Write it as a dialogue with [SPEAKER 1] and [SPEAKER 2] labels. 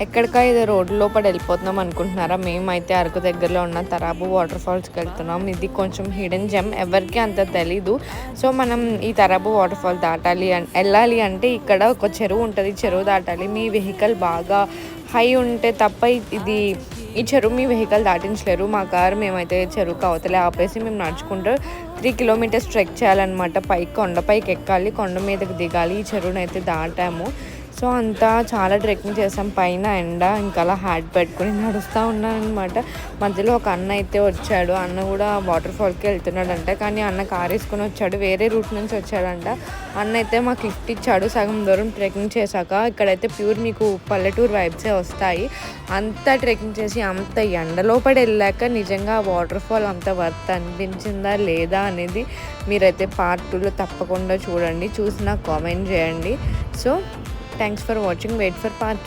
[SPEAKER 1] ఎక్కడికా ఇది రోడ్డు లోపల వెళ్ళిపోతున్నాం అనుకుంటున్నారా? మేమైతే అరకు దగ్గరలో ఉన్న తరాబు వాటర్ ఫాల్స్కి వెళ్తున్నాం. ఇది కొంచెం హిడెన్ జెమ్, ఎవరికి అంత తెలీదు. సో మనం ఈ తరాబు వాటర్ ఫాల్ వెళ్ళాలి అంటే ఇక్కడ ఒక చెరువు ఉంటుంది, చెరువు దాటాలి. మీ వెహికల్ బాగా హై ఉంటే తప్ప ఈ చెరువు మీ వెహికల్ దాటించలేరు. మా కారు మేమైతే చెరువుకి అవతలే ఆపేసి మేము నడుచుకుంటూ 3 కిలోమీటర్స్ ట్రెక్ చేయాలన్నమాట. కొండపైకి ఎక్కాలి, కొండ మీదకి దిగాలి. ఈ చెరువుని అయితే దాటాము. సో అంతా చాలా ట్రెక్కింగ్ చేసాం. పైన ఎండ, ఇంకా అలా హ్యాట్ పెట్టుకుని నడుస్తూ ఉన్నాను అనమాట. మధ్యలో ఒక అన్న అయితే వచ్చాడు. అన్న కూడా వాటర్ ఫాల్కి వెళ్తున్నాడంట, కానీ అన్న కార్ వేసుకొని వచ్చాడు, వేరే రూట్ నుంచి వచ్చాడంట. అన్న అయితే మాకు లిఫ్ట్ ఇచ్చాడు సగం దూరం ట్రెక్కింగ్ చేశాక. ఇక్కడైతే ప్యూర్ మీకు పల్లెటూరు వైబ్సే వస్తాయి. అంతా ట్రెక్కింగ్ చేసి అంత ఎండలో పడి వెళ్ళాక నిజంగా వాటర్ ఫాల్ అంత వర్త్ అనిపించిందా లేదా అనేది మీరైతే పార్ట్ 2లో తప్పకుండా చూడండి. చూసి నాకు కామెంట్ చేయండి. So thanks for watching. Wait for part 2.